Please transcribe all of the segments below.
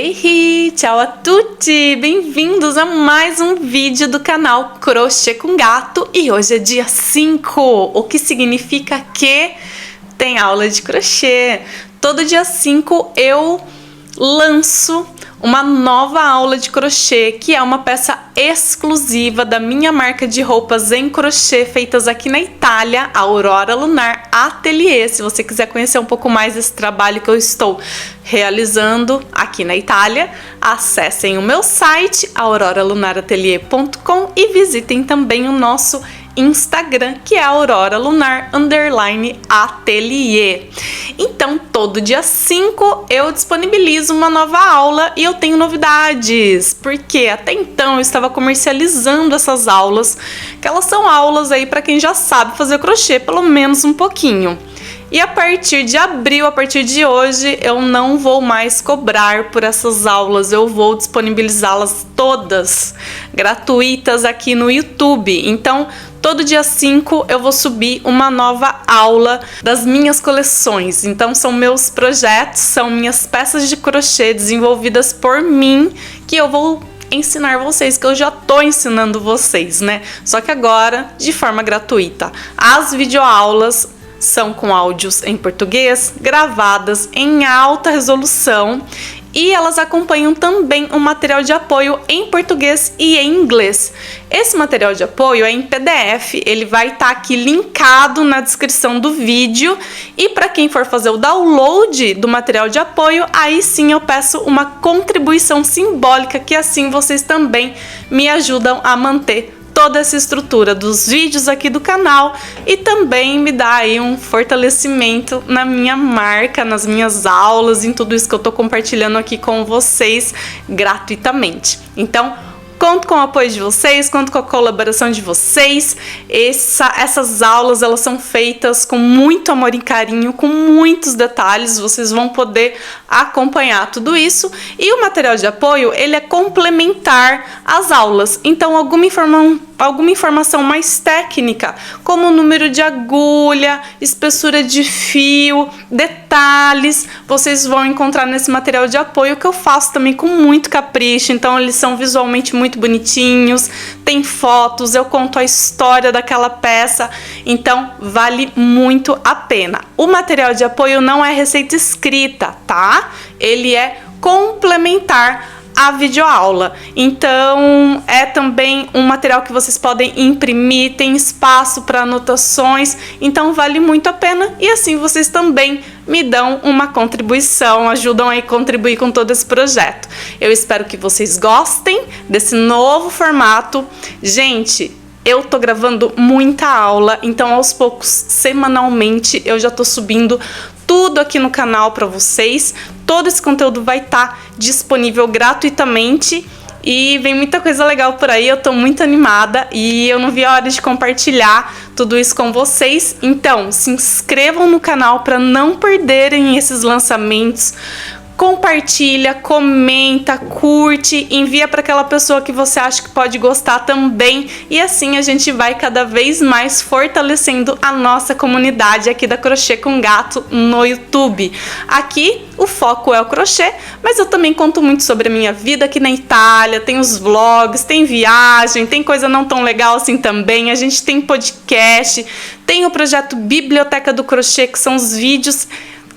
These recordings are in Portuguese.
Ei, ciao a tutti! Bem-vindos a mais um vídeo do canal Crochê com Gato e hoje é dia 5, o que significa que tem aula de crochê. Todo dia 5 eu lanço uma nova aula de crochê, que é uma peça exclusiva da minha marca de roupas em crochê, feitas aqui na Itália, a Aurora Lunar Atelier. Se você quiser conhecer um pouco mais desse trabalho que eu estou realizando aqui na Itália, acessem o meu site, auroralunaratelier.com, e visitem também o nosso Instagram, que é aurora_lunar_atelier. Então, todo dia 5 eu disponibilizo uma nova aula e eu tenho novidades, porque até então eu estava comercializando essas aulas, que elas são aulas aí para quem já sabe fazer crochê, pelo menos um pouquinho. E a partir de abril, a partir de hoje, eu não vou mais cobrar por essas aulas, eu vou disponibilizá-las todas gratuitas aqui no YouTube. Então, todo dia 5 eu vou subir uma nova aula das minhas coleções. Então, são meus projetos, são minhas peças de crochê desenvolvidas por mim, que eu vou ensinar vocês, que eu já tô ensinando vocês, né? Só que agora, de forma gratuita. As videoaulas são com áudios em português, gravadas em alta resolução, e elas acompanham também um material de apoio em português e em inglês. Esse material de apoio é em PDF, ele vai estar aqui linkado na descrição do vídeo, e para quem for fazer o download do material de apoio, aí sim eu peço uma contribuição simbólica, que assim vocês também me ajudam a manter toda essa estrutura dos vídeos aqui do canal e também me dá aí um fortalecimento na minha marca, nas minhas aulas, em tudo isso que eu tô compartilhando aqui com vocês gratuitamente. Então, conto com o apoio de vocês, conto com a colaboração de vocês. Essas aulas, elas são feitas com muito amor e carinho, com muitos detalhes, vocês vão poder acompanhar tudo isso. E o material de apoio, ele é complementar às aulas. Então, alguma informação mais técnica, como o número de agulha, espessura de fio, detalhes, vocês vão encontrar nesse material de apoio, que eu faço também com muito capricho. Então, eles são visualmente muito bonitinhos, tem fotos, eu conto a história daquela peça, então vale muito a pena. O material de apoio não é receita escrita, tá? Ele é complementar a videoaula. Então, é também um material que vocês podem imprimir, tem espaço para anotações, então vale muito a pena, e assim vocês também me dão uma contribuição, ajudam aí a contribuir com todo esse projeto. Eu espero que vocês gostem desse novo formato. Gente, eu tô gravando muita aula, então aos poucos, semanalmente, eu já tô subindo tudo aqui no canal para vocês. Todo esse conteúdo vai estar disponível gratuitamente e vem muita coisa legal por aí. Eu tô muito animada e eu não vi a hora de compartilhar tudo isso com vocês. Então, se inscrevam no canal para não perderem esses lançamentos. Compartilha, comenta, curte, envia para aquela pessoa que você acha que pode gostar também, e assim a gente vai cada vez mais fortalecendo a nossa comunidade aqui da Crochê com Gato no YouTube. Aqui o foco é o crochê, mas eu também conto muito sobre a minha vida aqui na Itália, tem os vlogs, tem viagem, tem coisa não tão legal assim também, a gente tem podcast, tem o projeto Biblioteca do Crochê, que são os vídeos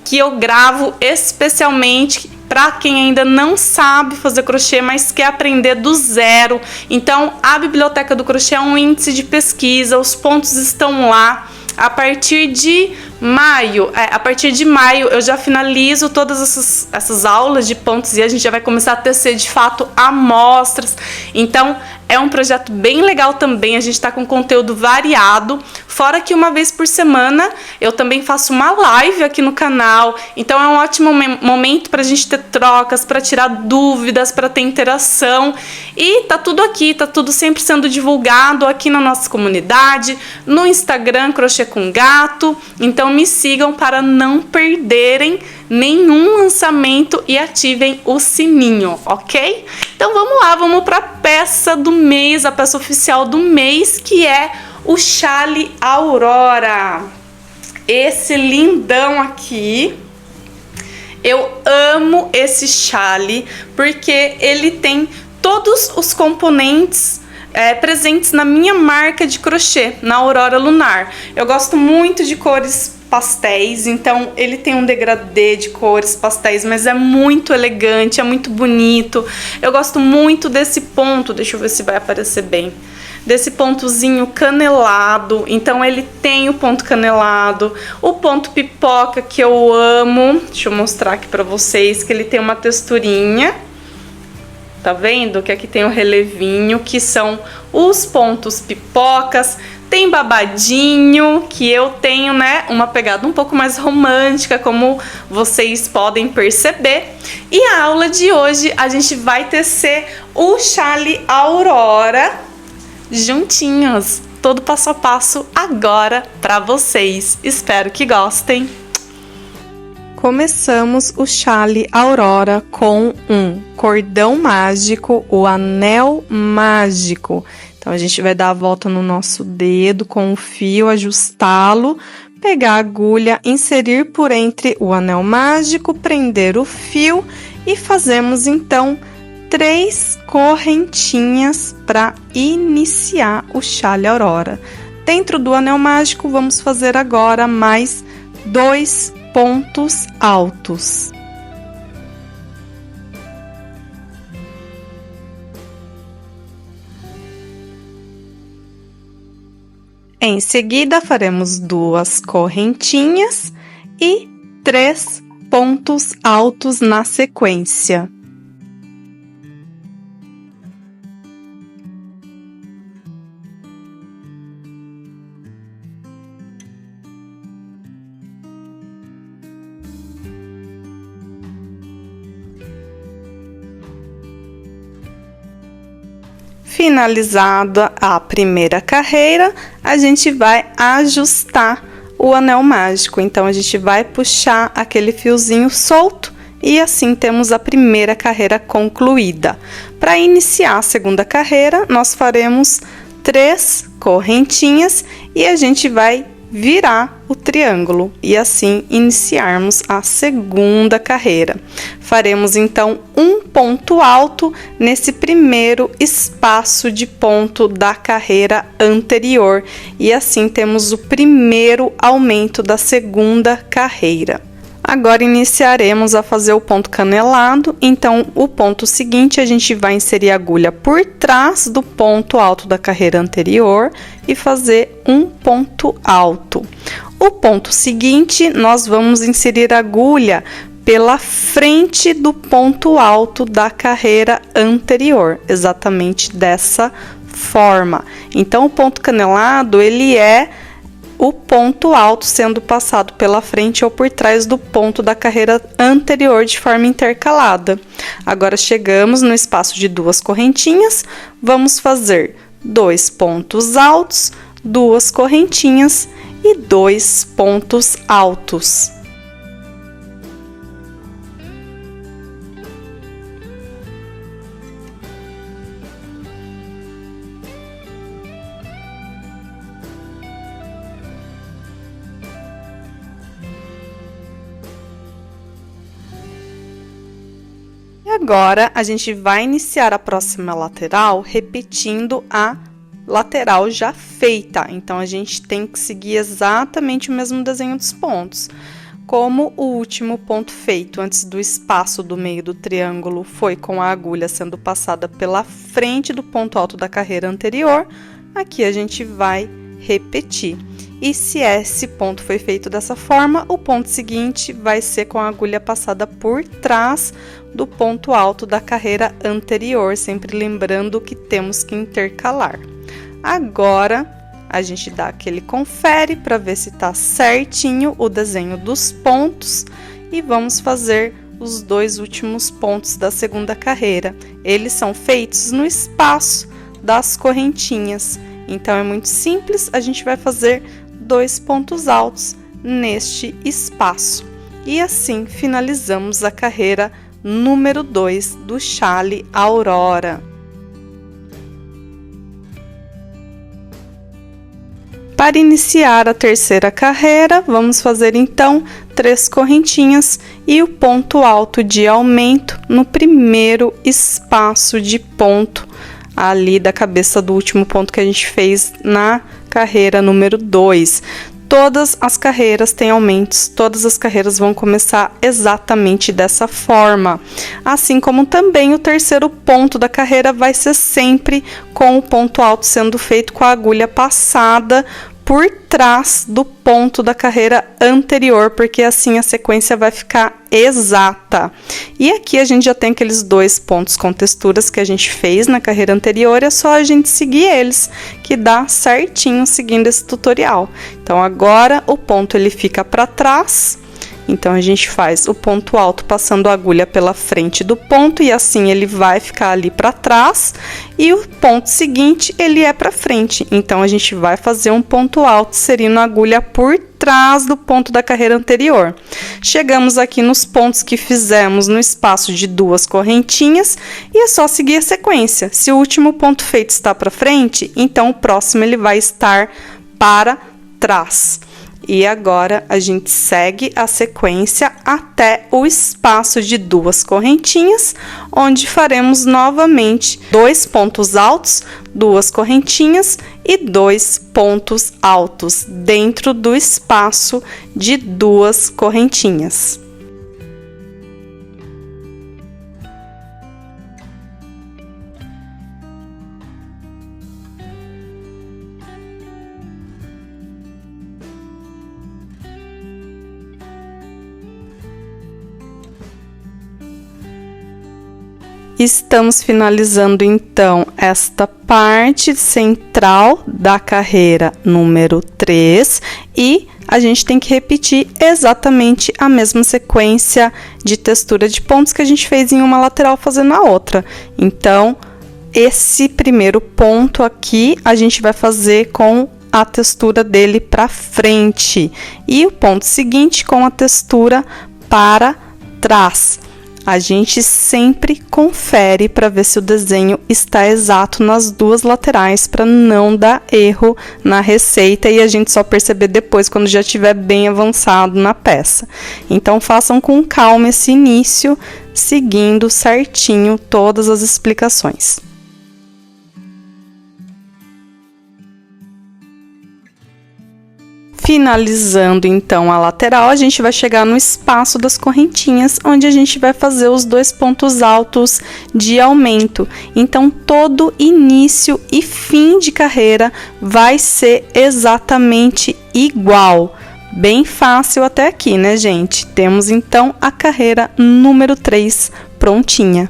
que eu gravo especialmente para quem ainda não sabe fazer crochê, mas quer aprender do zero. Então, a Biblioteca do Crochê é um índice de pesquisa, os pontos estão lá. A partir de maio eu já finalizo todas essas aulas de pontos e a gente já vai começar a tecer de fato amostras. Então, é um projeto bem legal também, a gente está com conteúdo variado, fora que uma vez por semana eu também faço uma live aqui no canal, então é um ótimo momento para a gente ter trocas, para tirar dúvidas, para ter interação, e tá tudo aqui, tá tudo sempre sendo divulgado aqui na nossa comunidade, no Instagram Crochê com Gato, então me sigam para não perderem nenhum lançamento e ativem o sininho, ok? Então vamos lá, vamos para a peça do mês, a peça oficial do mês, que é o Chale Aurora. Esse lindão aqui, Eu amo esse chale porque ele tem todos os componentes presentes na minha marca de crochê, na Aurora Lunar. Eu gosto muito de cores pastéis, então ele tem um degradê de cores pastéis, mas é muito elegante, é muito bonito. Eu gosto muito desse ponto, deixa eu ver se vai aparecer bem, desse pontozinho canelado. Então ele tem o ponto canelado, o ponto pipoca que eu amo. Deixa eu mostrar aqui pra vocês que ele tem uma texturinha. Tá vendo? Que aqui tem o relevinho, que são os pontos pipocas. Tem babadinho, que eu tenho, né, uma pegada um pouco mais romântica, como vocês podem perceber. E a aula de hoje a gente vai tecer o chale Aurora juntinhos. Todo passo a passo agora pra vocês. Espero que gostem. Começamos o chale Aurora com um cordão mágico, o anel mágico. Então, a gente vai dar a volta no nosso dedo com o fio, ajustá-lo, pegar a agulha, inserir por entre o anel mágico, prender o fio e fazemos, então, 3 correntinhas para iniciar o chale Aurora. Dentro do anel mágico, vamos fazer agora mais 2 pontos altos. Em seguida, faremos 2 correntinhas e 3 pontos altos na sequência. Finalizada a primeira carreira, a gente vai ajustar o anel mágico. Então, a gente vai puxar aquele fiozinho solto e assim temos a primeira carreira concluída. Para iniciar a segunda carreira, nós faremos 3 correntinhas e a gente vai virar o triângulo e assim iniciarmos a segunda carreira. Faremos então um ponto alto nesse primeiro espaço de ponto da carreira anterior e assim temos o primeiro aumento da segunda carreira. Agora iniciaremos a fazer o ponto canelado, então o ponto seguinte a gente vai inserir a agulha por trás do ponto alto da carreira anterior e fazer um ponto alto. O ponto seguinte nós vamos inserir a agulha pela frente do ponto alto da carreira anterior, exatamente dessa forma. Então o ponto canelado ele é o ponto alto sendo passado pela frente ou por trás do ponto da carreira anterior de forma intercalada. Agora chegamos no espaço de 2 correntinhas, vamos fazer 2 pontos altos, 2 correntinhas e 2 pontos altos. Agora, a gente vai iniciar a próxima lateral repetindo a lateral já feita. Então, a gente tem que seguir exatamente o mesmo desenho dos pontos. Como o último ponto feito antes do espaço do meio do triângulo foi com a agulha sendo passada pela frente do ponto alto da carreira anterior, aqui a gente vai repetir. E se esse ponto foi feito dessa forma, o ponto seguinte vai ser com a agulha passada por trás do ponto alto da carreira anterior, sempre lembrando que temos que intercalar. Agora, a gente dá aquele confere para ver se tá certinho o desenho dos pontos e vamos fazer os 2 últimos pontos da segunda carreira. Eles são feitos no espaço das correntinhas. Então, é muito simples, a gente vai fazer 2 pontos altos neste espaço. E assim, finalizamos a carreira número 2 do chale Aurora. Para iniciar a terceira carreira, vamos fazer então 3 correntinhas e o ponto alto de aumento no primeiro espaço de ponto ali da cabeça do último ponto que a gente fez na carreira número 2. Todas as carreiras têm aumentos, todas as carreiras vão começar exatamente dessa forma. Assim como também o terceiro ponto da carreira vai ser sempre com o ponto alto sendo feito com a agulha passada por trás do ponto da carreira anterior, porque assim a sequência vai ficar exata. E aqui a gente já tem aqueles 2 pontos com texturas que a gente fez na carreira anterior, é só a gente seguir eles, que dá certinho seguindo esse tutorial. Então agora o ponto ele fica para trás. Então, a gente faz o ponto alto passando a agulha pela frente do ponto e assim ele vai ficar ali para trás. E o ponto seguinte, ele é para frente. Então, a gente vai fazer um ponto alto inserindo a agulha por trás do ponto da carreira anterior. Chegamos aqui nos pontos que fizemos no espaço de 2 correntinhas e é só seguir a sequência. Se o último ponto feito está para frente, então o próximo ele vai estar para trás. E agora, a gente segue a sequência até o espaço de 2 correntinhas, onde faremos novamente 2 pontos altos, 2 correntinhas e 2 pontos altos dentro do espaço de 2 correntinhas. Estamos finalizando então esta parte central da carreira número 3 e a gente tem que repetir exatamente a mesma sequência de textura de pontos que a gente fez em uma lateral fazendo a outra. Então, esse primeiro ponto aqui a gente vai fazer com a textura dele para frente e o ponto seguinte com a textura para trás. A gente sempre confere para ver se o desenho está exato nas 2 laterais, para não dar erro na receita e a gente só perceber depois quando já estiver bem avançado na peça. Então, façam com calma esse início, seguindo certinho todas as explicações. Finalizando então a lateral, a gente vai chegar no espaço das correntinhas, onde a gente vai fazer os 2 pontos altos de aumento. Então, todo início e fim de carreira vai ser exatamente igual. Bem fácil até aqui, né, gente? Temos então a carreira número 3 prontinha.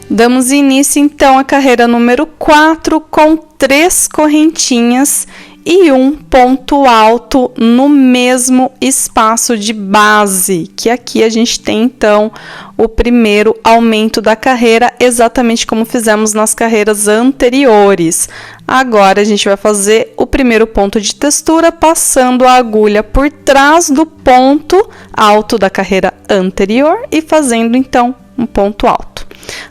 Damos início então à carreira número 4 com 3 correntinhas e um ponto alto no mesmo espaço de base, que aqui a gente tem então o primeiro aumento da carreira, exatamente como fizemos nas carreiras anteriores. Agora a gente vai fazer o primeiro ponto de textura passando a agulha por trás do ponto alto da carreira anterior e fazendo então um ponto alto.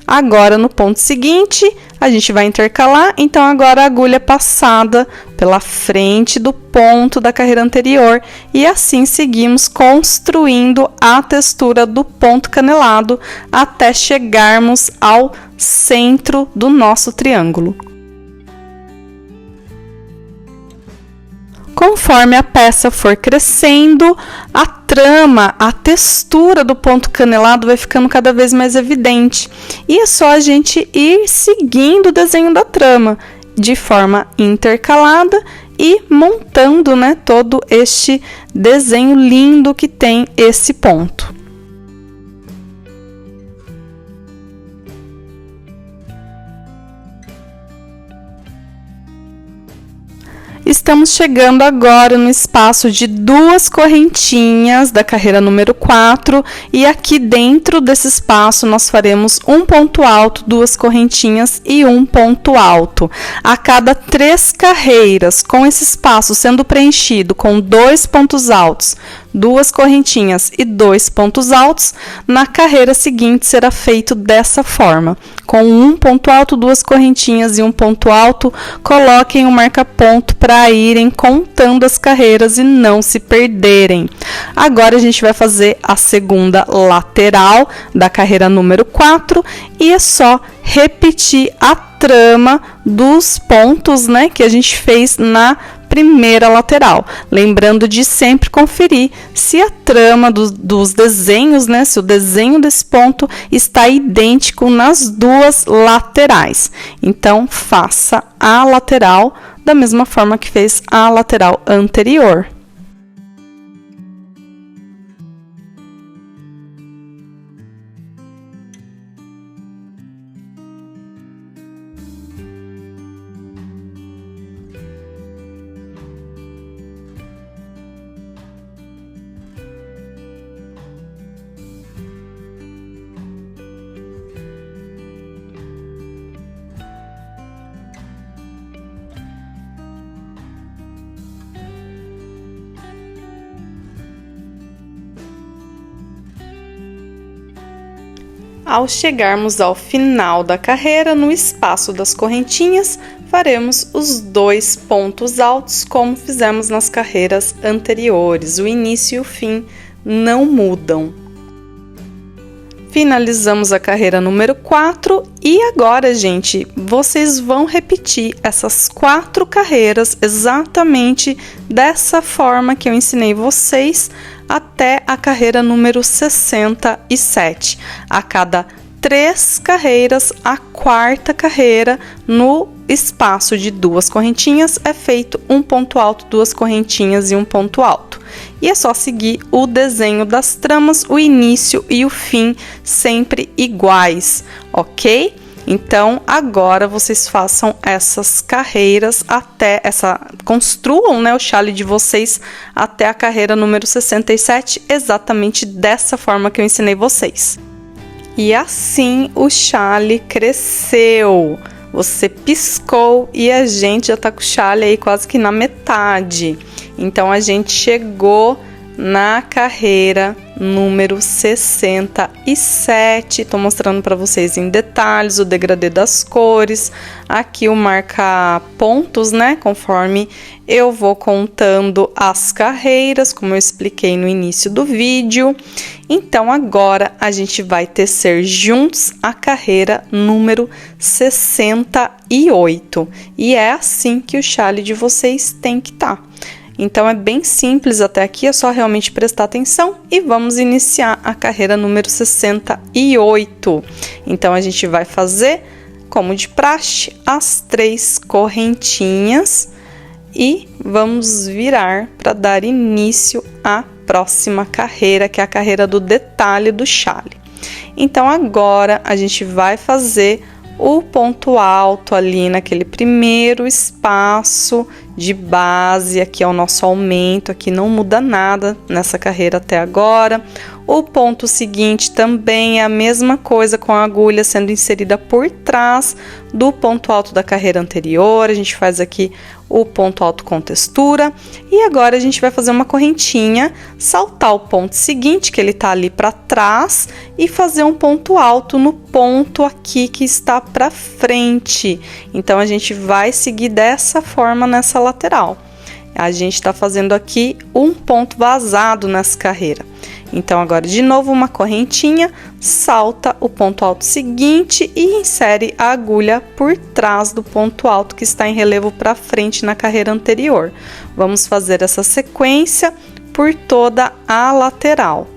Agora, no ponto seguinte, a gente vai intercalar, então agora a agulha é passada pela frente do ponto da carreira anterior e assim seguimos construindo a textura do ponto canelado até chegarmos ao centro do nosso triângulo. Conforme a peça for crescendo, a trama, a textura do ponto canelado vai ficando cada vez mais evidente. E é só a gente ir seguindo o desenho da trama de forma intercalada e montando, né, todo este desenho lindo que tem esse ponto. Estamos chegando agora no espaço de 2 correntinhas da carreira número 4 e aqui dentro desse espaço nós faremos um ponto alto, 2 correntinhas e um ponto alto. A cada 3 carreiras, com esse espaço sendo preenchido com 2 pontos altos, 2 correntinhas e 2 pontos altos, na carreira seguinte será feito dessa forma. Com um ponto alto, 2 correntinhas e um ponto alto, coloquem o marca-ponto para irem contando as carreiras e não se perderem. Agora a gente vai fazer a segunda lateral da carreira número 4 e é só repetir a trama dos pontos, né, que a gente fez na primeira lateral. Lembrando de sempre conferir se a trama dos desenhos, né, se o desenho desse ponto está idêntico nas duas laterais. Então, faça a lateral da mesma forma que fez a lateral anterior. Ao chegarmos ao final da carreira, no espaço das correntinhas, faremos os 2 pontos altos, como fizemos nas carreiras anteriores. O início e o fim não mudam. Finalizamos a carreira número 4 e agora, gente, vocês vão repetir essas 4 carreiras exatamente dessa forma que eu ensinei vocês até a carreira número 67. A cada 3 carreiras, a 4ª carreira no espaço de 2 correntinhas é feito um ponto alto, 2 correntinhas e um ponto alto. E é só seguir o desenho das tramas, o início e o fim sempre iguais, ok? Então, agora vocês façam essas carreiras construam, né, o chale de vocês até a carreira número 67, exatamente dessa forma que eu ensinei vocês. E assim o chale cresceu. Você piscou e a gente já tá com o chale aí quase que na metade. Então, a gente chegou na carreira número 67. Tô mostrando para vocês em detalhes o degradê das cores. Aqui o marca pontos, né? Conforme eu vou contando as carreiras, como eu expliquei no início do vídeo. Então, agora a gente vai tecer juntos a carreira número 68. E é assim que o chale de vocês tem que estar. Então, é bem simples até aqui, é só realmente prestar atenção e vamos iniciar a carreira número 68. Então, a gente vai fazer, como de praxe, as 3 correntinhas e vamos virar para dar início à próxima carreira, que é a carreira do detalhe do chale. Então, agora a gente vai fazer o ponto alto ali naquele primeiro espaço de base. Aqui é o nosso aumento, aqui não muda nada nessa carreira até agora. O ponto seguinte também é a mesma coisa, com a agulha sendo inserida por trás do ponto alto da carreira anterior. A gente faz aqui o ponto alto com textura e agora a gente vai fazer uma correntinha, saltar o ponto seguinte, que ele tá ali para trás, e fazer um ponto alto no ponto aqui que está para frente. Então, a gente vai seguir dessa forma nessa lateral. A gente está fazendo aqui um ponto vazado nessa carreira. Então, agora de novo uma correntinha, salta o ponto alto seguinte e insere a agulha por trás do ponto alto que está em relevo para frente na carreira anterior. Vamos fazer essa sequência por toda a lateral.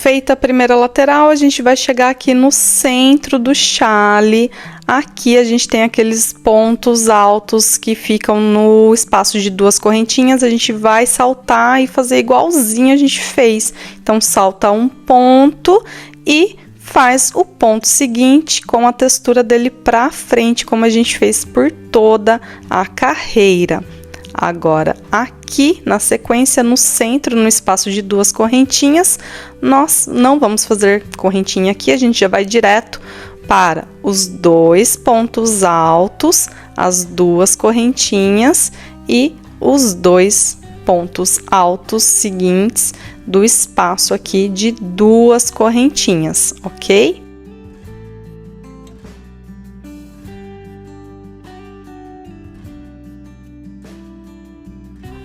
Feita a primeira lateral, a gente vai chegar aqui no centro do chale. Aqui a gente tem aqueles pontos altos que ficam no espaço de duas correntinhas. A gente vai saltar e fazer igualzinho a gente fez. Então, salta um ponto e faz o ponto seguinte com a textura dele pra frente, como a gente fez por toda a carreira. Agora, aqui na sequência, no centro, no espaço de duas correntinhas, nós não vamos fazer correntinha aqui, a gente já vai direto para os dois pontos altos, as duas correntinhas e os dois pontos altos seguintes do espaço aqui de duas correntinhas, ok?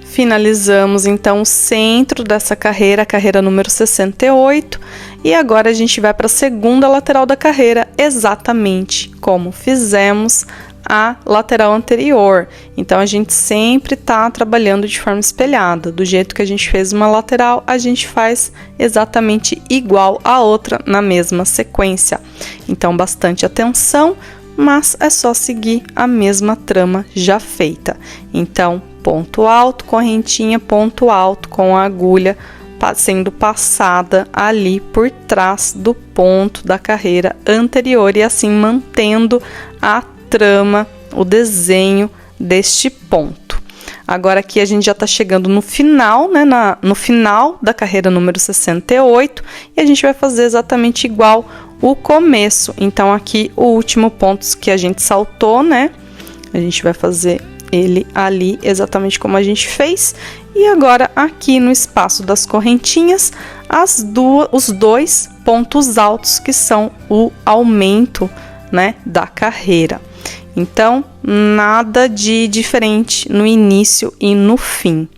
Finalizamos, então, o centro dessa carreira, a carreira número 68, e agora a gente vai para a segunda lateral da carreira, exatamente como fizemos a lateral anterior. Então, a gente sempre tá trabalhando de forma espelhada. Do jeito que a gente fez uma lateral, a gente faz exatamente igual a outra na mesma sequência. Então, bastante atenção, mas é só seguir a mesma trama já feita. Então, ponto alto, correntinha, ponto alto com a agulha sendo passada ali por trás do ponto da carreira anterior e assim mantendo a trama, o desenho deste ponto. Agora aqui a gente já tá chegando no final, né, no final da carreira número 68 e a gente vai fazer exatamente igual o começo. Então aqui o último ponto que a gente saltou, né, a gente vai fazer ele ali exatamente como a gente fez. E agora aqui no espaço das correntinhas, os dois pontos altos que são o aumento, né, da carreira. Então, nada de diferente no início e no fim.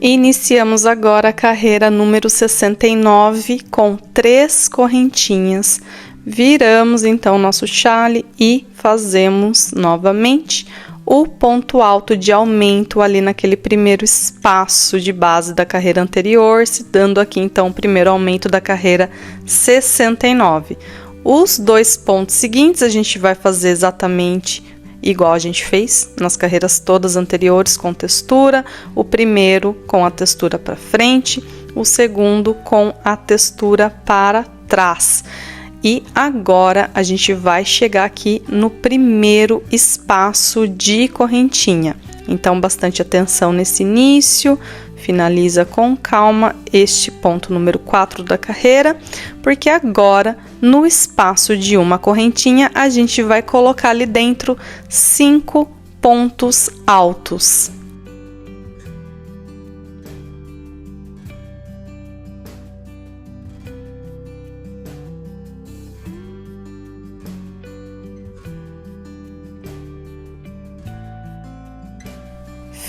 Iniciamos agora a carreira número 69 com 3 correntinhas. Viramos então nosso chale e fazemos novamente o ponto alto de aumento ali naquele primeiro espaço de base da carreira anterior, se dando aqui então o primeiro aumento da carreira 69. Os dois pontos seguintes a gente vai fazer exatamente igual a gente fez nas carreiras todas anteriores com textura, o primeiro com a textura para frente, o segundo com a textura para trás. E agora a gente vai chegar aqui no primeiro espaço de correntinha. Então, bastante atenção nesse início, finaliza com calma este ponto número 4 da carreira, porque agora no espaço de uma correntinha a gente vai colocar ali dentro 5 pontos altos.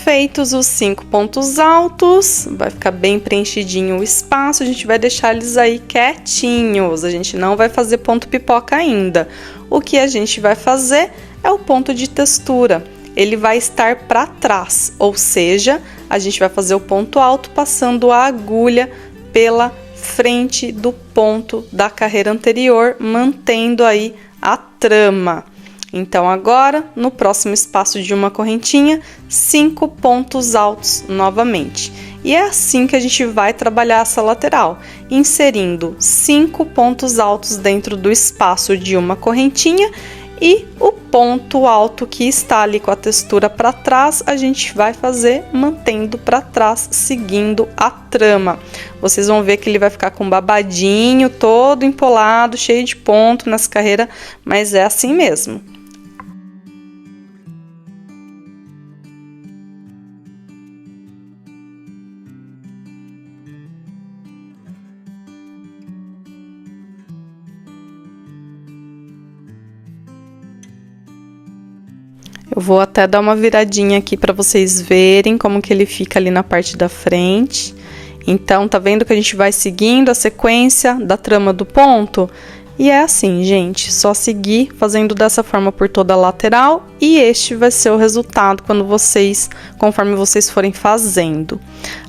Feitos os 5 pontos altos, vai ficar bem preenchidinho o espaço, a gente vai deixar eles aí quietinhos, a gente não vai fazer ponto pipoca ainda. O que a gente vai fazer é o ponto de textura, ele vai estar para trás, ou seja, a gente vai fazer o ponto alto passando a agulha pela frente do ponto da carreira anterior, mantendo aí a trama. Então, agora, no próximo espaço de uma correntinha, 5 pontos altos novamente. E é assim que a gente vai trabalhar essa lateral, inserindo 5 pontos altos dentro do espaço de uma correntinha e o ponto alto que está ali com a textura para trás, a gente vai fazer mantendo para trás, seguindo a trama. Vocês vão ver que ele vai ficar com babadinho, todo empolado, cheio de ponto nessa carreira, mas é assim mesmo. Eu vou até dar uma viradinha aqui para vocês verem como que ele fica ali na parte da frente. Então, tá vendo que a gente vai seguindo a sequência da trama do ponto? E é assim, gente, só seguir fazendo dessa forma por toda a lateral e este vai ser o resultado conforme vocês forem fazendo.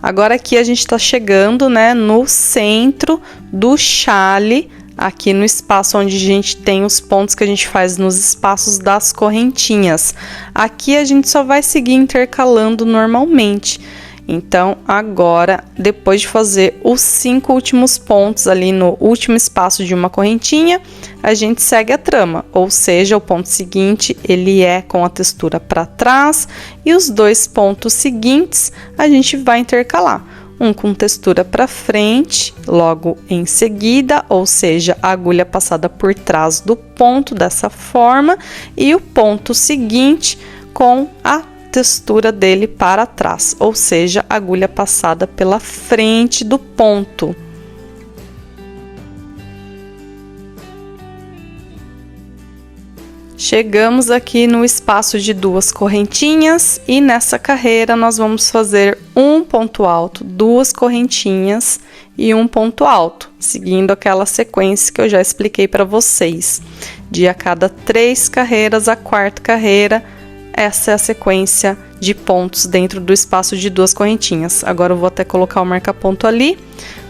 Agora aqui a gente tá chegando, né, no centro do chale, aqui no espaço onde a gente tem os pontos que a gente faz nos espaços das correntinhas. Aqui a gente só vai seguir intercalando normalmente. Então, agora, depois de fazer os 5 últimos pontos ali no último espaço de uma correntinha, a gente segue a trama, ou seja, o ponto seguinte, ele é com a textura para trás, e os 2 pontos seguintes, a gente vai intercalar. Um com textura para frente, logo em seguida, ou seja, a agulha passada por trás do ponto, dessa forma, e o ponto seguinte com a textura dele para trás, ou seja, agulha passada pela frente do ponto. Chegamos aqui no espaço de 2 correntinhas e nessa carreira nós vamos fazer um ponto alto, 2 correntinhas e um ponto alto, seguindo aquela sequência que eu já expliquei para vocês. De a cada 3 carreiras, a 4ª carreira, essa é a sequência de pontos dentro do espaço de 2 correntinhas. Agora eu vou até colocar o marca-ponto ali,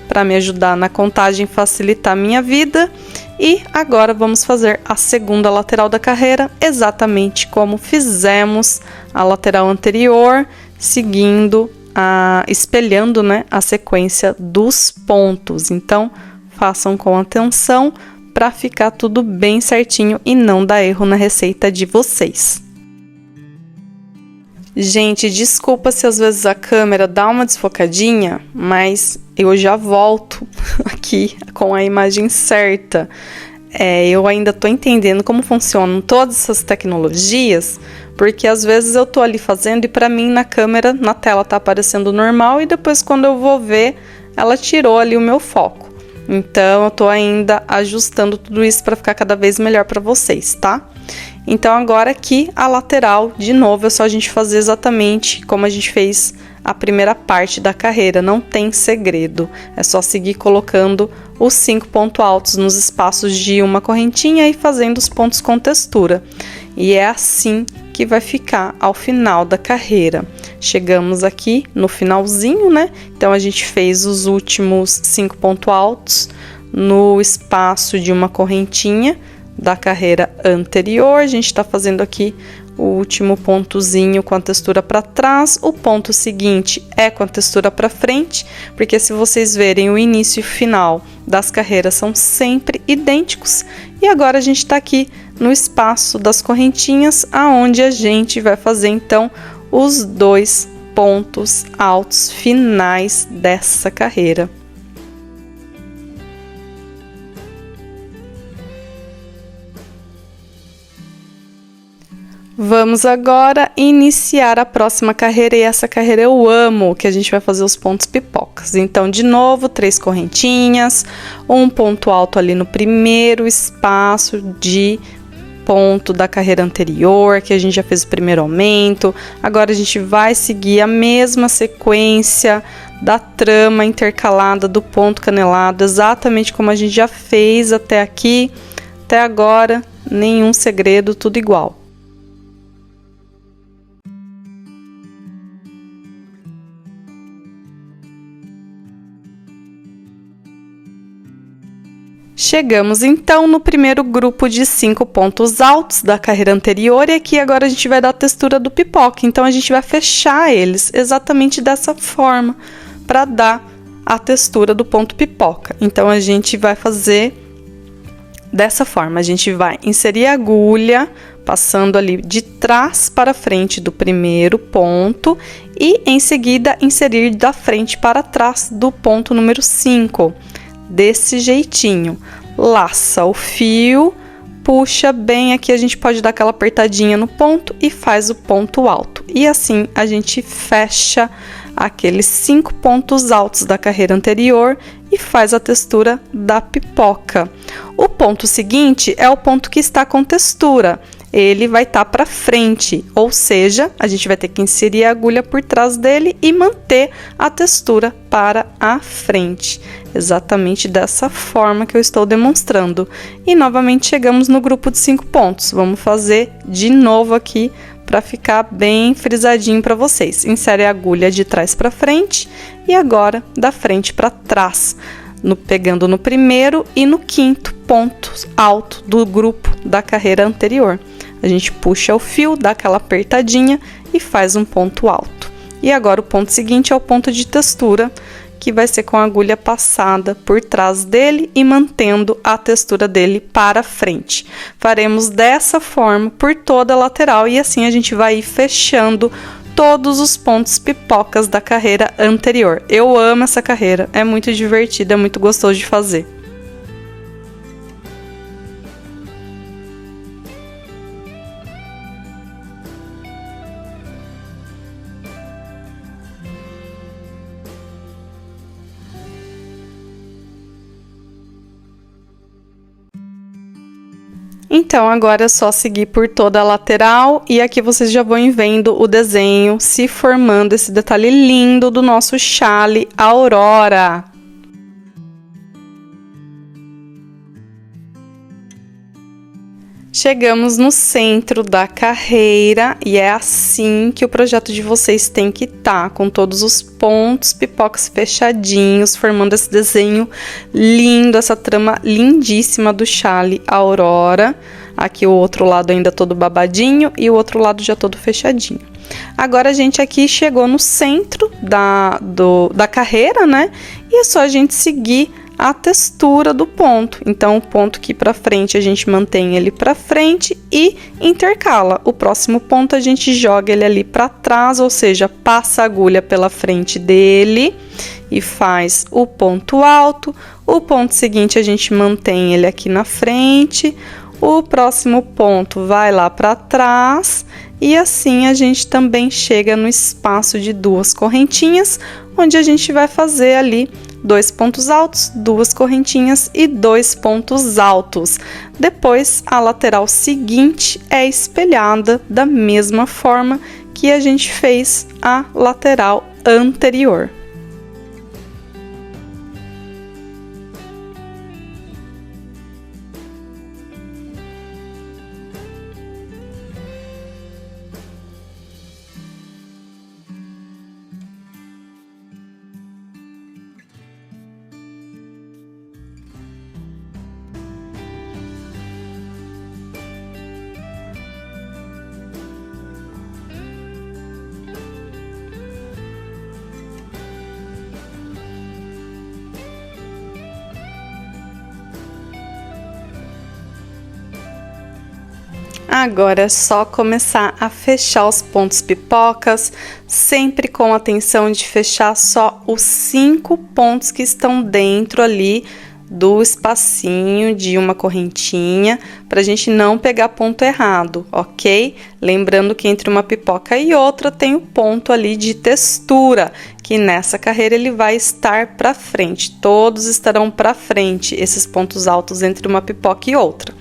para me ajudar na contagem, facilitar a minha vida. E agora vamos fazer a segunda lateral da carreira, exatamente como fizemos a lateral anterior, espelhando, né, a sequência dos pontos. Então, façam com atenção para ficar tudo bem certinho e não dar erro na receita de vocês. Gente, desculpa se às vezes a câmera dá uma desfocadinha, mas eu já volto aqui com a imagem certa. Eu ainda tô entendendo como funcionam todas essas tecnologias, porque às vezes eu tô ali fazendo e para mim na câmera, na tela tá aparecendo normal e depois quando eu vou ver, ela tirou ali o meu foco. Então eu tô ainda ajustando tudo isso para ficar cada vez melhor para vocês, tá? Então agora aqui a lateral, de novo, é só a gente fazer exatamente como a gente fez a primeira parte da carreira, não tem segredo. É só seguir colocando os 5 pontos altos nos espaços de uma correntinha e fazendo os pontos com textura. E é assim que vai ficar ao final da carreira. Chegamos aqui no finalzinho, né? Então a gente fez os últimos 5 pontos altos no espaço de uma correntinha da carreira anterior. A gente tá fazendo aqui o último pontozinho com a textura para trás, o ponto seguinte é com a textura para frente, porque se vocês verem o início e o final das carreiras são sempre idênticos. E agora a gente tá aqui no espaço das correntinhas, aonde a gente vai fazer então os 2 pontos altos finais dessa carreira. Vamos agora iniciar a próxima carreira, e essa carreira eu amo, que a gente vai fazer os pontos pipocas. Então, de novo, 3 correntinhas, um ponto alto ali no primeiro espaço de ponto da carreira anterior, que a gente já fez o primeiro aumento. Agora a gente vai seguir a mesma sequência da trama intercalada do ponto canelado, exatamente como a gente já fez até aqui, até agora, nenhum segredo, tudo igual. Chegamos então no primeiro grupo de 5 pontos altos da carreira anterior, e aqui agora a gente vai dar a textura do pipoca, então a gente vai fechar eles exatamente dessa forma, para dar a textura do ponto pipoca. Então a gente vai fazer dessa forma, a gente vai inserir a agulha, passando ali de trás para frente do primeiro ponto, e em seguida inserir da frente para trás do ponto número 5. Desse jeitinho, laça o fio, puxa bem aqui, a gente pode dar aquela apertadinha no ponto e faz o ponto alto. E assim a gente fecha aqueles 5 pontos altos da carreira anterior e faz a textura da pipoca. O ponto seguinte é o ponto que está com textura. ele vai estar para frente, ou seja, a gente vai ter que inserir a agulha por trás dele e manter a textura para a frente, exatamente dessa forma que eu estou demonstrando. E novamente chegamos no grupo de 5 pontos. Vamos fazer de novo aqui para ficar bem frisadinho para vocês. Insere a agulha de trás para frente e agora da frente para trás, pegando no primeiro e no quinto ponto alto do grupo da carreira anterior. A gente puxa o fio, dá aquela apertadinha e faz um ponto alto. E agora o ponto seguinte é o ponto de textura, que vai ser com a agulha passada por trás dele e mantendo a textura dele para frente. Faremos dessa forma por toda a lateral e assim a gente vai ir fechando todos os pontos pipocas da carreira anterior. Eu amo essa carreira, é muito divertida, é muito gostoso de fazer. Então, agora é só seguir por toda a lateral e aqui vocês já vão vendo o desenho se formando, esse detalhe lindo do nosso chale Aurora. Chegamos no centro da carreira e é assim que o projeto de vocês tem que estar, com todos os pontos pipocas fechadinhos, formando esse desenho lindo, essa trama lindíssima do chale Aurora. Aqui o outro lado ainda todo babadinho e o outro lado já todo fechadinho. Agora a gente aqui chegou no centro da carreira, né? E é só a gente seguir a textura do ponto. Então, o ponto aqui para frente a gente mantém ele para frente e intercala. O próximo ponto a gente joga ele ali para trás, ou seja, passa a agulha pela frente dele e faz o ponto alto. O ponto seguinte a gente mantém ele aqui na frente. O próximo ponto vai lá para trás e assim a gente também chega no espaço de 2 correntinhas, onde a gente vai fazer ali 2 pontos altos, 2 correntinhas e 2 pontos altos. Depois, a lateral seguinte é espelhada da mesma forma que a gente fez a lateral anterior. Agora é só começar a fechar os pontos pipocas, sempre com a atenção de fechar só os 5 pontos que estão dentro ali do espacinho de uma correntinha, para a gente não pegar ponto errado, ok? Lembrando que entre uma pipoca e outra tem o ponto ali de textura, que nessa carreira ele vai estar para frente, todos estarão para frente, esses pontos altos entre uma pipoca e outra.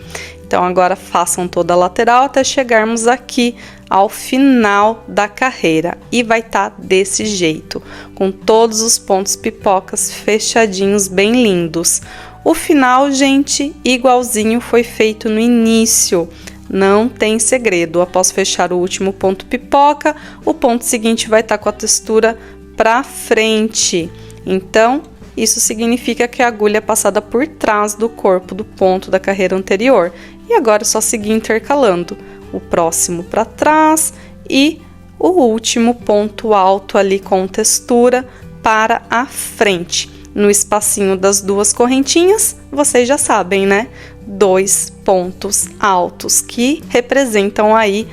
Então, agora façam toda a lateral até chegarmos aqui ao final da carreira. E vai estar desse jeito, com todos os pontos pipocas fechadinhos, bem lindos. O final, gente, igualzinho foi feito no início. Não tem segredo. Após fechar o último ponto pipoca, o ponto seguinte vai estar com a textura para frente. Então, isso significa que a agulha é passada por trás do corpo do ponto da carreira anterior. E agora é só seguir intercalando o próximo para trás e o último ponto alto ali com textura para a frente. No espacinho das 2 correntinhas, vocês já sabem, né? 2 pontos altos que representam aí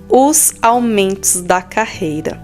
os aumentos da carreira.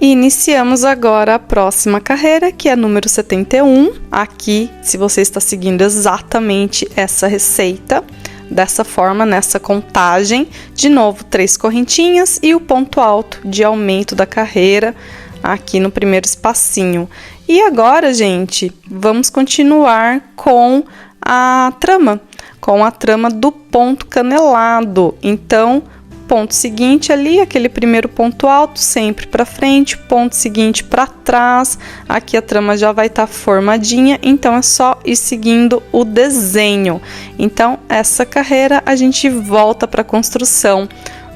E iniciamos agora a próxima carreira, que é a número 71. Aqui, se você está seguindo exatamente essa receita, dessa forma, nessa contagem, de novo 3 correntinhas e o ponto alto de aumento da carreira aqui no primeiro espacinho. E agora, gente, vamos continuar com a trama do ponto canelado. Então, ponto seguinte ali, aquele primeiro ponto alto, sempre para frente, ponto seguinte para trás. Aqui a trama já vai estar formadinha, então é só ir seguindo o desenho. Então, essa carreira a gente volta para a construção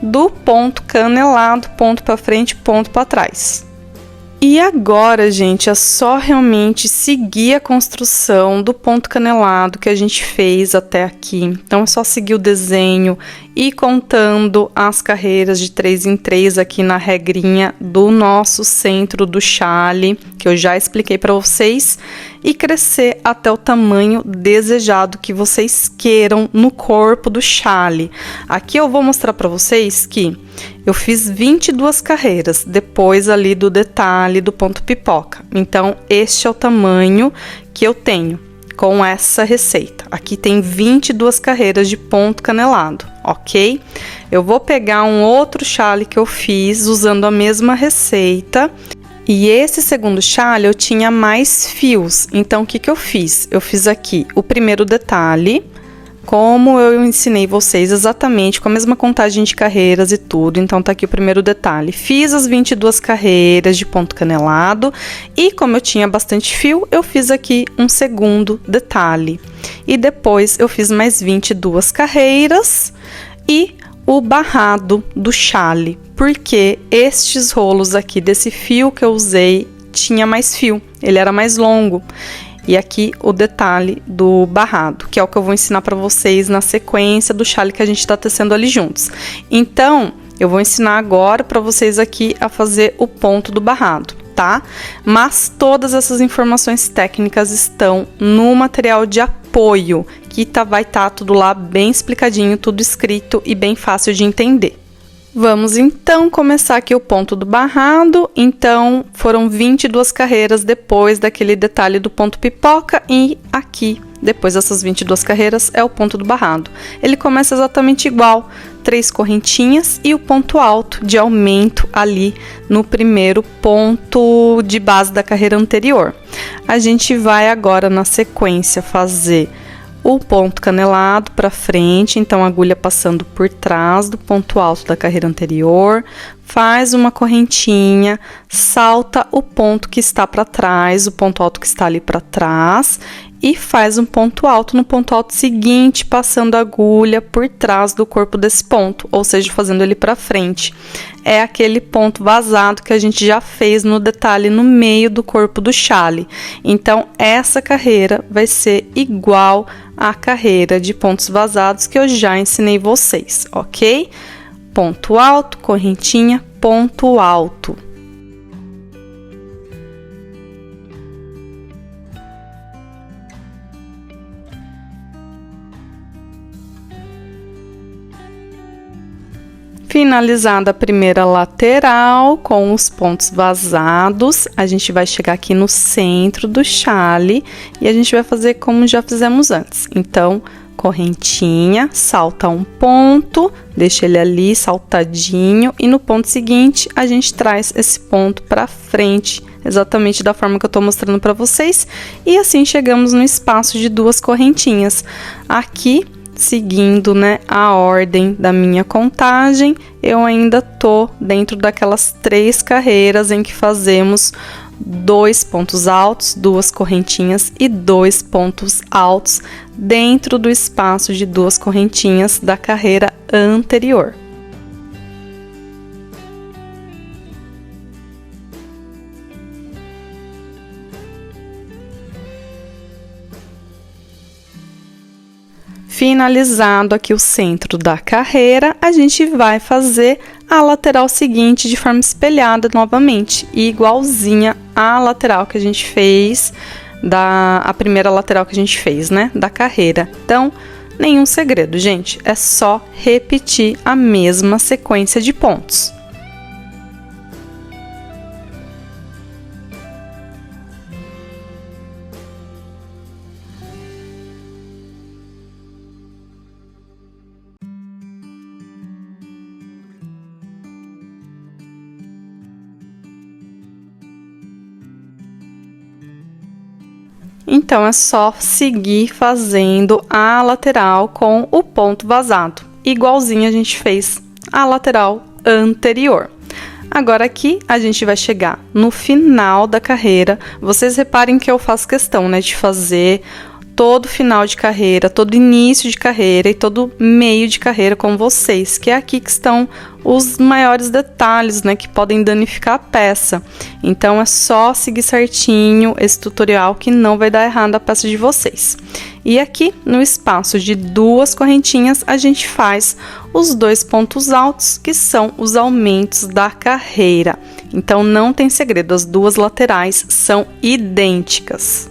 do ponto canelado, ponto para frente, ponto para trás. E agora, gente, é só realmente seguir a construção do ponto canelado que a gente fez até aqui. Então, é só seguir o desenho e contando as carreiras de 3 em 3 aqui na regrinha do nosso centro do chale, que eu já expliquei para vocês, e crescer até o tamanho desejado que vocês queiram no corpo do chale. Aqui eu vou mostrar para vocês que eu fiz 22 carreiras, depois ali do detalhe do ponto pipoca. Então, este é o tamanho que eu tenho com essa receita. Aqui tem 22 carreiras de ponto canelado, ok? Eu vou pegar um outro chale que eu fiz usando a mesma receita. E esse segundo chale eu tinha mais fios. Então, o que que eu fiz? Eu fiz aqui o primeiro detalhe, como eu ensinei vocês exatamente, com a mesma contagem de carreiras e tudo. Então, tá aqui o primeiro detalhe. Fiz as 22 carreiras de ponto canelado e como eu tinha bastante fio, eu fiz aqui um segundo detalhe. E depois eu fiz mais 22 carreiras e o barrado do chale, porque estes rolos aqui desse fio que eu usei tinha mais fio, ele era mais longo. E aqui o detalhe do barrado, que é o que eu vou ensinar para vocês na sequência do chale que a gente tá tecendo ali juntos. Então, eu vou ensinar agora para vocês aqui a fazer o ponto do barrado, tá? Mas todas essas informações técnicas estão no material de apoio, que vai estar tudo lá bem explicadinho, tudo escrito e bem fácil de entender. Vamos então começar aqui o ponto do barrado. Então, foram 22 carreiras depois daquele detalhe do ponto pipoca e aqui, depois dessas 22 carreiras, é o ponto do barrado. Ele começa exatamente igual, 3 correntinhas e o ponto alto de aumento ali no primeiro ponto de base da carreira anterior. A gente vai agora na sequência fazer o ponto canelado para frente, então a agulha passando por trás do ponto alto da carreira anterior, faz uma correntinha, salta o ponto que está para trás, o ponto alto que está ali para trás, e faz um ponto alto no ponto alto seguinte, passando a agulha por trás do corpo desse ponto, ou seja, fazendo ele para frente. É aquele ponto vazado que a gente já fez no detalhe no meio do corpo do chale. Então, essa carreira vai ser igual à carreira de pontos vazados que eu já ensinei vocês, ok? Ponto alto, correntinha, ponto alto. Finalizada a primeira lateral com os pontos vazados, a gente vai chegar aqui no centro do chale e a gente vai fazer como já fizemos antes. Então, correntinha, salta um ponto, deixa ele ali saltadinho e no ponto seguinte a gente traz esse ponto para frente, exatamente da forma que eu tô mostrando para vocês, e assim chegamos no espaço de 2 correntinhas. Aqui, seguindo, né, a ordem da minha contagem, eu ainda tô dentro daquelas 3 carreiras em que fazemos 2 pontos altos, 2 correntinhas e 2 pontos altos dentro do espaço de 2 correntinhas da carreira anterior. Finalizado aqui o centro da carreira, a gente vai fazer a lateral seguinte de forma espelhada novamente, igualzinha à lateral que a gente fez, a primeira lateral que a gente fez, né, da carreira. Então, nenhum segredo, gente, é só repetir a mesma sequência de pontos. então é só seguir fazendo a lateral com o ponto vazado, igualzinho a gente fez a lateral anterior. Agora aqui a gente vai chegar no final da carreira. Vocês reparem que eu faço questão, né, de fazer todo final de carreira, todo início de carreira e todo meio de carreira com vocês, que é aqui que estão os maiores detalhes, né, que podem danificar a peça. Então é só seguir certinho esse tutorial que não vai dar errado a peça de vocês. E aqui no espaço de duas correntinhas a gente faz os dois pontos altos, que são os aumentos da carreira. Então não tem segredo, as duas laterais são idênticas.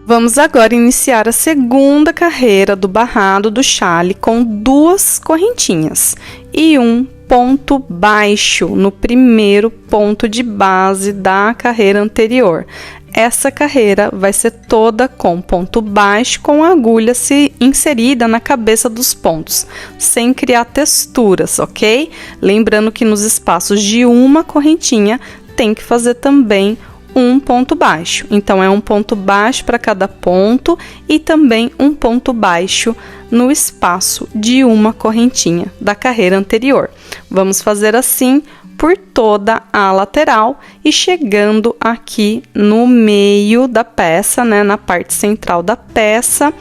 Vamos agora iniciar a segunda carreira do barrado do chale com duas correntinhas e um ponto baixo no primeiro ponto de base da carreira anterior. Essa carreira vai ser toda com ponto baixo, com a agulha se inserida na cabeça dos pontos, sem criar texturas, ok? Lembrando que nos espaços de uma correntinha tem que fazer também um ponto baixo. Então é um ponto baixo para cada ponto e também um ponto baixo no espaço de uma correntinha da carreira anterior. Vamos fazer assim por toda a lateral e chegando aqui no meio da peça, né, na parte central da peça,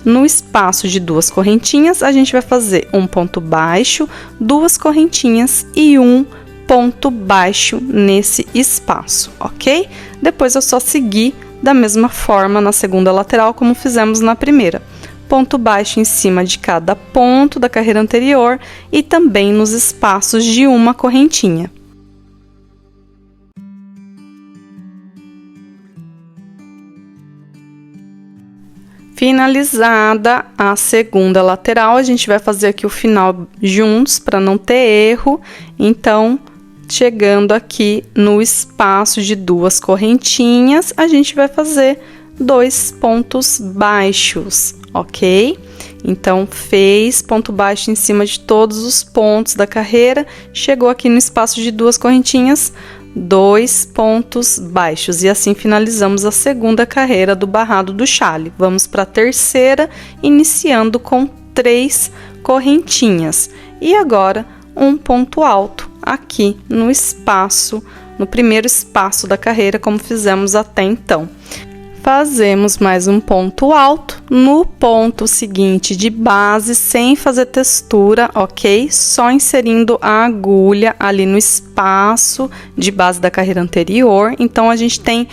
no espaço de duas correntinhas, a gente vai fazer um ponto baixo, duas correntinhas e um ponto baixo nesse espaço, ok? Depois é só seguir da mesma forma na segunda lateral como fizemos na primeira. Ponto baixo em cima de cada ponto da carreira anterior e também nos espaços de uma correntinha. Finalizada a segunda lateral, a gente vai fazer aqui o final juntos para não ter erro. Então, chegando aqui no espaço de duas correntinhas, a gente vai fazer dois pontos baixos, ok? Então, fez ponto baixo em cima de todos os pontos da carreira, chegou aqui no espaço de duas correntinhas, dois pontos baixos. E assim finalizamos a segunda carreira do barrado do chale. Vamos para a terceira, iniciando com 3 correntinhas. E agora, um ponto alto aqui no espaço, no primeiro espaço da carreira, como fizemos até então. Fazemos mais um ponto alto no ponto seguinte de base, sem fazer textura, ok? Só inserindo a agulha ali no espaço de base da carreira anterior. Então, a gente tem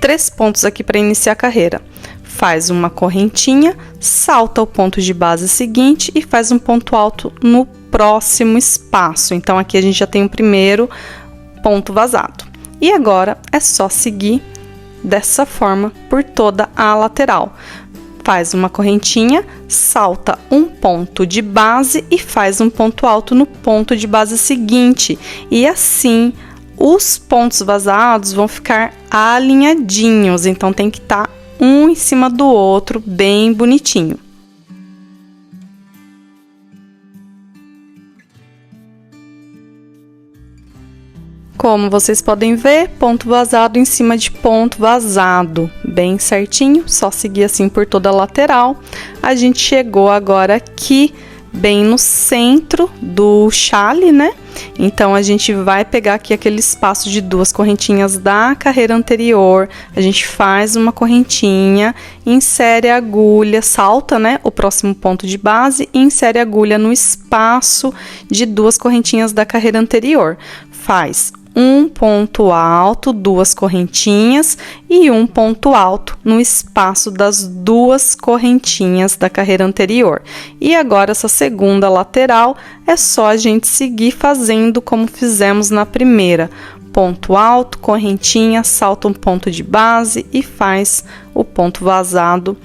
3 pontos aqui para iniciar a carreira. Faz uma correntinha, salta o ponto de base seguinte e faz um ponto alto no próximo espaço. Então, aqui a gente já tem o primeiro ponto vazado. E agora, é só seguir dessa forma por toda a lateral. Faz uma correntinha, salta um ponto de base e faz um ponto alto no ponto de base seguinte. E assim, os pontos vazados vão ficar alinhadinhos, então tem que estar um em cima do outro, bem bonitinho. Como vocês podem ver, ponto vazado em cima de ponto vazado, bem certinho, só seguir assim por toda a lateral. A gente chegou agora aqui, bem no centro do chale, né? Então, a gente vai pegar aqui aquele espaço de 2 correntinhas da carreira anterior, a gente faz uma correntinha, insere a agulha, salta, né, o próximo ponto de base e insere a agulha no espaço de 2 correntinhas da carreira anterior. Faz um ponto alto, 2 correntinhas e um ponto alto no espaço das 2 correntinhas da carreira anterior. E agora, essa segunda lateral, é só a gente seguir fazendo como fizemos na primeira. Ponto alto, correntinha, salta um ponto de base e faz o ponto vazado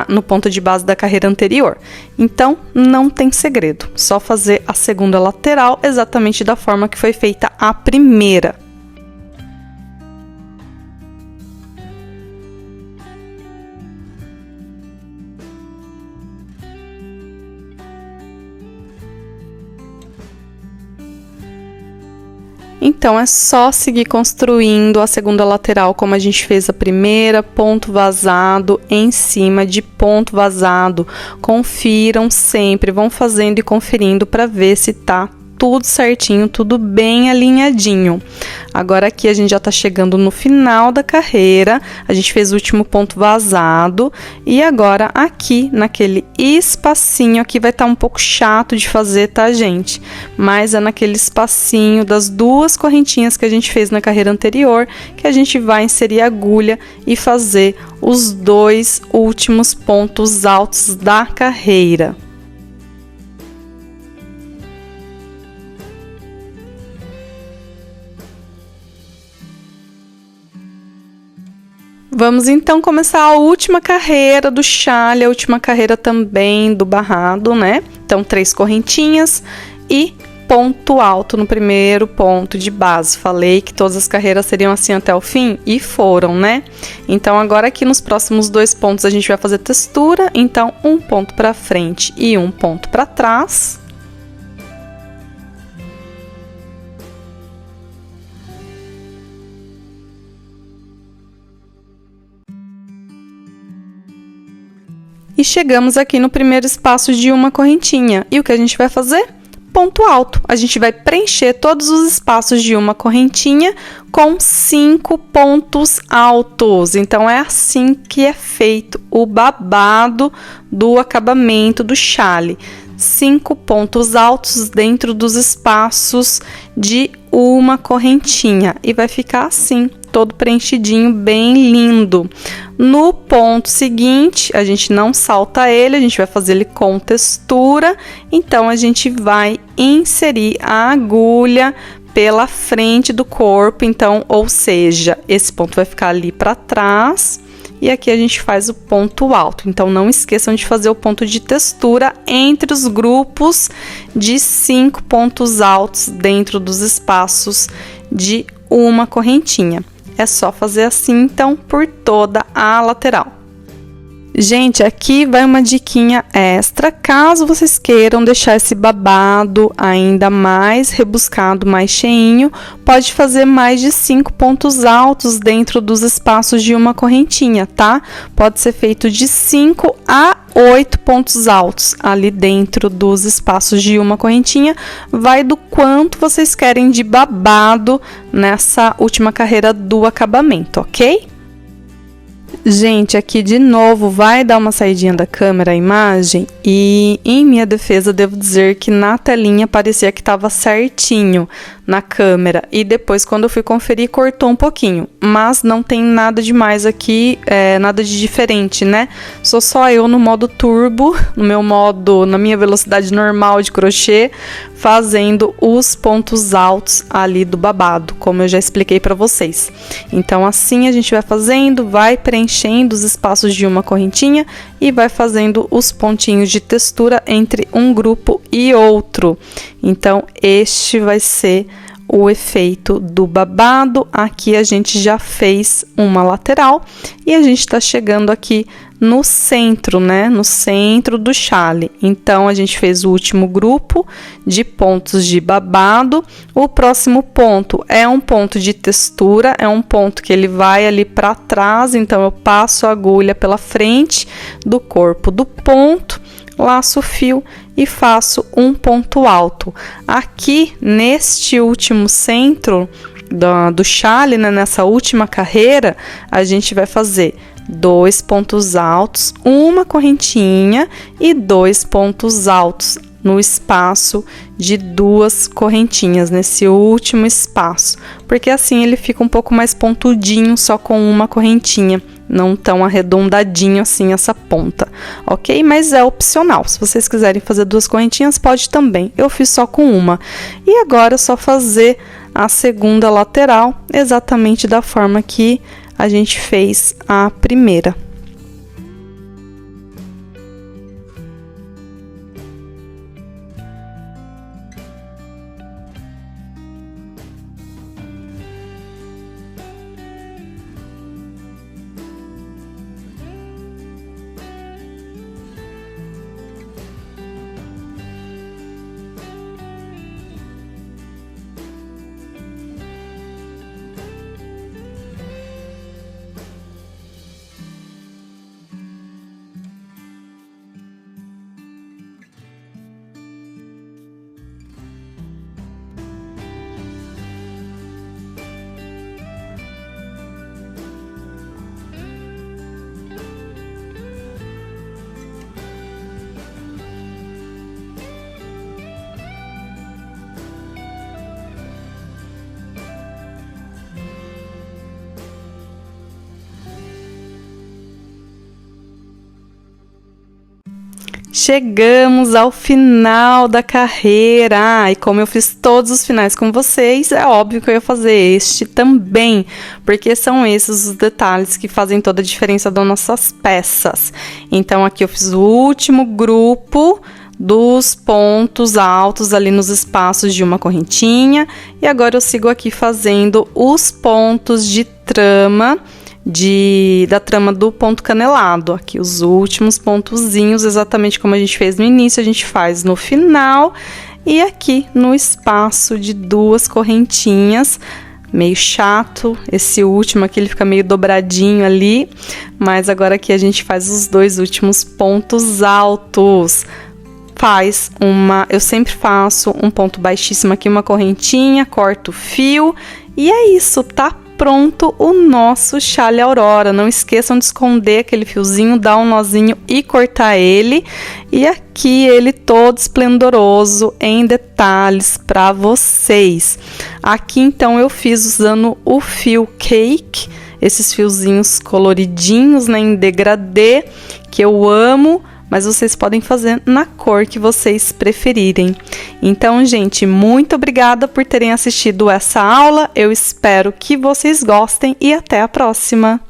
no ponto de base da carreira anterior. Então, não tem segredo, só fazer a segunda lateral exatamente da forma que foi feita a primeira. Então, é só seguir construindo a segunda lateral como a gente fez a primeira, ponto vazado em cima de ponto vazado. Confiram sempre, vão fazendo e conferindo para ver se tá tudo certinho, tudo bem alinhadinho. Agora aqui a gente já tá chegando no final da carreira, a gente fez o último ponto vazado e agora aqui naquele espacinho aqui vai estar um pouco chato de fazer, tá, gente? Mas é naquele espacinho das duas correntinhas que a gente fez na carreira anterior que a gente vai inserir a agulha e fazer os dois últimos pontos altos da carreira. Vamos então começar a última carreira do chale, a última carreira também do barrado, né? Então, 3 correntinhas e ponto alto no primeiro ponto de base. Falei que todas as carreiras seriam assim até o fim e foram, né? Então, agora aqui nos próximos 2 pontos a gente vai fazer textura. Então, um ponto para frente e um ponto para trás. E chegamos aqui no primeiro espaço de uma correntinha. E o que a gente vai fazer? Ponto alto. A gente vai preencher todos os espaços de uma correntinha com 5 pontos altos. Então, é assim que é feito o babado do acabamento do chale. 5 pontos altos dentro dos espaços de uma correntinha. E vai ficar assim, todo preenchidinho, bem lindo. No ponto seguinte, a gente não salta ele, a gente vai fazer ele com textura. Então, a gente vai inserir a agulha pela frente do corpo. Então, ou seja, esse ponto vai ficar ali para trás. E aqui a gente faz o ponto alto. Então, não esqueçam de fazer o ponto de textura entre os grupos de 5 pontos altos dentro dos espaços de uma correntinha. É só fazer assim, então, por toda a lateral. Gente, aqui vai uma diquinha extra, caso vocês queiram deixar esse babado ainda mais rebuscado, mais cheinho, pode fazer mais de 5 pontos altos dentro dos espaços de uma correntinha, tá? Pode ser feito de 5 a 8 pontos altos ali dentro dos espaços de uma correntinha, vai do quanto vocês querem de babado nessa última carreira do acabamento, ok? Gente, aqui de novo vai dar uma saidinha da câmera a imagem e em minha defesa devo dizer que na telinha parecia que estava certinho na câmera e depois quando eu fui conferir cortou um pouquinho, mas não tem nada demais aqui, nada de diferente, né? Sou só eu no modo turbo, no meu modo, na minha velocidade normal de crochê, fazendo os pontos altos ali do babado, como eu já expliquei para vocês. Então assim a gente vai fazendo, vai preenchendo os espaços de uma correntinha e vai fazendo os pontinhos de textura entre um grupo e outro. Então, este vai ser o efeito do babado. Aqui a gente já fez uma lateral e a gente tá chegando aqui no centro, né? No centro do chale. Então, a gente fez o último grupo de pontos de babado. O próximo ponto é um ponto de textura, é um ponto que ele vai ali para trás. Então, eu passo a agulha pela frente do corpo do ponto, laço o fio e faço um ponto alto. Aqui, neste último centro do chale, né, nessa última carreira, a gente vai fazer 2 pontos altos, uma correntinha e 2 pontos altos no espaço de 2 correntinhas, nesse último espaço, porque assim ele fica um pouco mais pontudinho só com uma correntinha, não tão arredondadinho assim essa ponta, ok? Mas é opcional, se vocês quiserem fazer 2 correntinhas, pode também, eu fiz só com uma. E agora é só fazer a segunda lateral, exatamente da forma que a gente fez a primeira. Chegamos ao final da carreira e como eu fiz todos os finais com vocês, é óbvio que eu ia fazer este também, porque são esses os detalhes que fazem toda a diferença das nossas peças. Então aqui eu fiz o último grupo dos pontos altos ali nos espaços de uma correntinha e agora eu sigo aqui fazendo os pontos de trama da trama do ponto canelado, aqui os últimos pontozinhos, exatamente como a gente fez no início, a gente faz no final e aqui no espaço de 2 correntinhas, meio chato, esse último aqui ele fica meio dobradinho ali, mas agora aqui a gente faz os 2 últimos pontos altos. Eu sempre faço um ponto baixíssimo aqui, uma correntinha, corto o fio e é isso, tá pronto o nosso chale Aurora. Não esqueçam de esconder aquele fiozinho, dar um nozinho e cortar ele. E aqui ele todo esplendoroso em detalhes para vocês. Aqui então eu fiz usando o fio cake, esses fiozinhos coloridinhos, né, em degradê, que eu amo. Mas vocês podem fazer na cor que vocês preferirem. Então, gente, muito obrigada por terem assistido essa aula. Eu espero que vocês gostem e até a próxima!